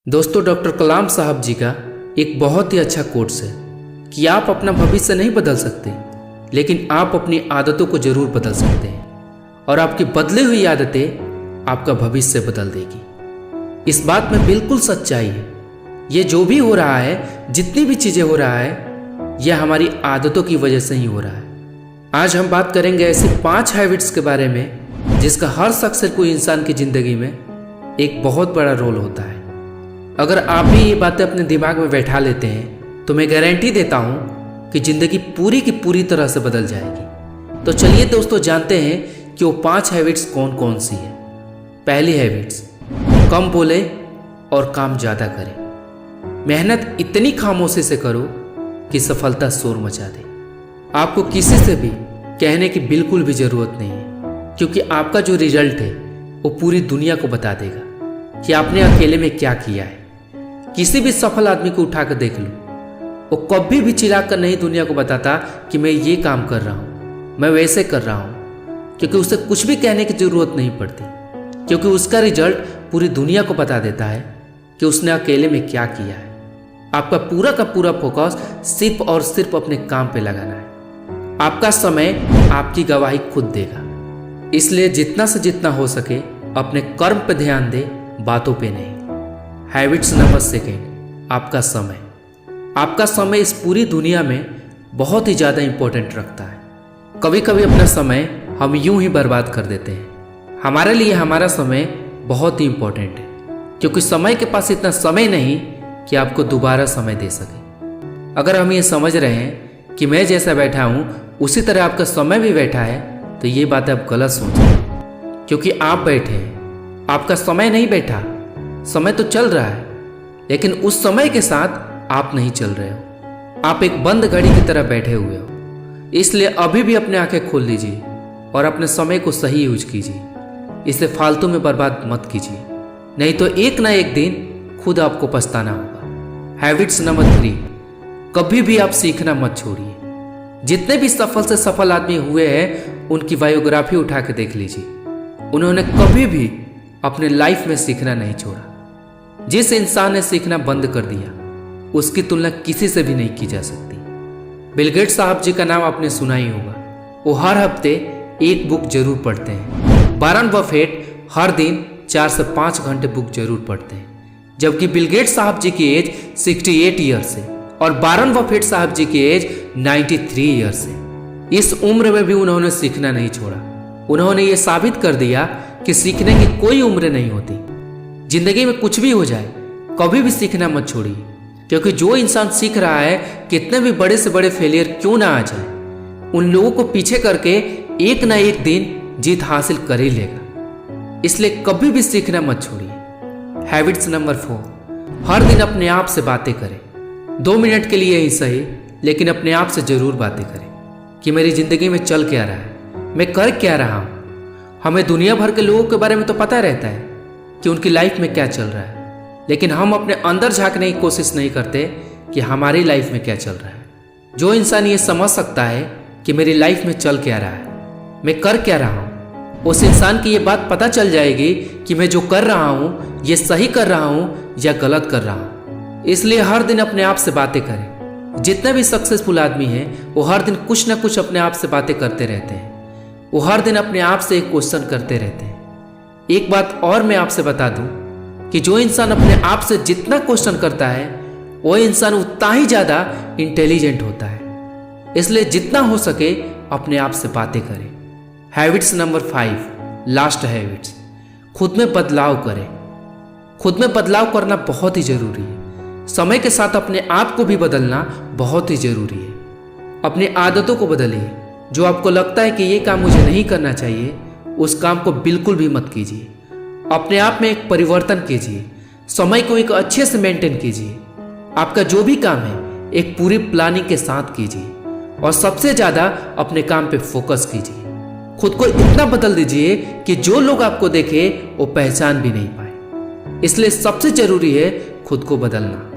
दोस्तों, डॉक्टर कलाम साहब जी का एक बहुत ही अच्छा कोट्स है कि आप अपना भविष्य नहीं बदल सकते, लेकिन आप अपनी आदतों को जरूर बदल सकते हैं और आपकी बदली हुई आदतें आपका भविष्य बदल देगी। इस बात में बिल्कुल सच्चाई है। ये जो भी हो रहा है, जितनी भी चीज़ें हो रहा है, यह हमारी आदतों की वजह से ही हो रहा है। आज हम बात करेंगे ऐसी 5 हैबिट्स के बारे में जिसका हर शख्स कोई इंसान की ज़िंदगी में एक बहुत बड़ा रोल होता है। अगर आप भी ये बातें अपने दिमाग में बैठा लेते हैं तो मैं गारंटी देता हूँ कि ज़िंदगी पूरी की पूरी तरह से बदल जाएगी। तो चलिए दोस्तों, जानते हैं कि वो 5 हैबिट्स कौन कौन सी है। पहली हैबिट्स, कम बोले और काम ज़्यादा करें। मेहनत इतनी खामोशी से करो कि सफलता शोर मचा दे। आपको किसी से भी कहने की बिल्कुल भी ज़रूरत नहीं है, क्योंकि आपका जो रिजल्ट है वो पूरी दुनिया को बता देगा कि आपने अकेले में क्या किया है। किसी भी सफल आदमी को उठाकर देख लो, वो कभी भी चिल्लाकर नहीं दुनिया को बताता कि मैं ये काम कर रहा हूँ, मैं वैसे कर रहा हूँ, क्योंकि उसे कुछ भी कहने की जरूरत नहीं पड़ती, क्योंकि उसका रिजल्ट पूरी दुनिया को बता देता है कि उसने अकेले में क्या किया है। आपका पूरा का पूरा फोकस सिर्फ और सिर्फ अपने काम पे लगाना है। आपका समय आपकी गवाही खुद देगा। इसलिए जितना से जितना हो सके अपने कर्म पे ध्यान दे, बातों पे नहीं। हैबिट्स नंबर 2, आपका समय। आपका समय इस पूरी दुनिया में बहुत ही ज़्यादा इंपॉर्टेंट रखता है। कभी कभी अपना समय हम यूं ही बर्बाद कर देते हैं। हमारे लिए हमारा समय बहुत ही इंपॉर्टेंट है, क्योंकि समय के पास इतना समय नहीं कि आपको दोबारा समय दे सके। अगर हम ये समझ रहे हैं कि मैं जैसा बैठा हूँ उसी तरह आपका समय भी बैठा है, तो ये बात आप गलत सोच रहे हैं, क्योंकि आप बैठे हैं, आपका समय नहीं बैठा। समय तो चल रहा है, लेकिन उस समय के साथ आप नहीं चल रहे हो। आप एक बंद घड़ी की तरह बैठे हुए हो। इसलिए अभी भी अपने आंखें खोल लीजिए और अपने समय को सही यूज कीजिए। इसे फालतू में बर्बाद मत कीजिए, नहीं तो एक ना एक दिन खुद आपको पछताना होगा। हैबिट्स नंबर 3, कभी भी आप सीखना मत छोड़िए। जितने भी सफल से सफल आदमी हुए हैं, उनकी बायोग्राफी उठा के देख लीजिए। उन्होंने कभी भी अपने लाइफ में सीखना नहीं छोड़ा। जिस इंसान ने सीखना बंद कर दिया, उसकी तुलना किसी से भी नहीं की जा सकती। बिल गेट्स साहब जी का नाम आपने सुना ही होगा। वो हर हफ्ते एक बुक जरूर पढ़ते हैं। वॉरेन बफेट हर दिन 4 से 5 घंटे बुक जरूर पढ़ते हैं, जबकि बिल गेट्स साहब जी की एज 68 ईयर्स है और वॉरेन बफेट साहब जी की एज 93 ईयर्स है। इस उम्र में भी उन्होंने सीखना नहीं छोड़ा। उन्होंने ये साबित कर दिया कि सीखने की कोई उम्र नहीं होती। जिंदगी में कुछ भी हो जाए, कभी भी सीखना मत छोड़िए, क्योंकि जो इंसान सीख रहा है, कितने भी बड़े से बड़े फेलियर क्यों ना आ जाए, उन लोगों को पीछे करके एक ना एक दिन जीत हासिल कर ही लेगा। इसलिए कभी भी सीखना मत छोड़िए। हैबिट्स नंबर 4, हर दिन अपने आप से बातें करें। 2 मिनट के लिए ही सही, लेकिन अपने आप से जरूर बातें करें कि मेरी जिंदगी में चल क्या रहा है, मैं कर क्या रहा हूँ। हमें दुनिया भर के लोगों के बारे में तो पता रहता है कि उनकी लाइफ में क्या चल रहा है, लेकिन हम अपने अंदर झांकने की कोशिश नहीं करते कि हमारी लाइफ में क्या चल रहा है। जो इंसान ये समझ सकता है कि मेरी लाइफ में चल क्या रहा है, मैं कर क्या रहा हूँ, उस इंसान की ये बात पता चल जाएगी कि मैं जो कर रहा हूँ ये सही कर रहा हूँ या गलत कर रहा हूँ। इसलिए हर दिन अपने आप से बातें करें। जितने भी सक्सेसफुल आदमी हैं, वो हर दिन कुछ ना कुछ अपने आप से बातें करते रहते हैं। वो हर दिन अपने आप से एक क्वेश्चन करते रहते हैं। एक बात और मैं आपसे बता दूं कि जो इंसान अपने आप से जितना क्वेश्चन करता है, वो इंसान उतना ही ज़्यादा इंटेलिजेंट होता है। इसलिए जितना हो सके अपने आप से बातें करें। हैबिट्स नंबर 5, लास्ट हैबिट्स, खुद में बदलाव करें। खुद में बदलाव करना बहुत ही ज़रूरी है। समय के साथ अपने आप को भी बदलना बहुत ही ज़रूरी है। अपनी आदतों को बदलिए। जो आपको लगता है कि ये काम मुझे नहीं करना चाहिए, उस काम को बिल्कुल भी मत कीजिए। अपने आप में एक परिवर्तन कीजिए। समय को एक अच्छे से मेंटेन कीजिए। आपका जो भी काम है एक पूरी प्लानिंग के साथ कीजिए, और सबसे ज़्यादा अपने काम पे फोकस कीजिए। खुद को इतना बदल दीजिए कि जो लोग आपको देखे वो पहचान भी नहीं पाए। इसलिए सबसे जरूरी है खुद को बदलना।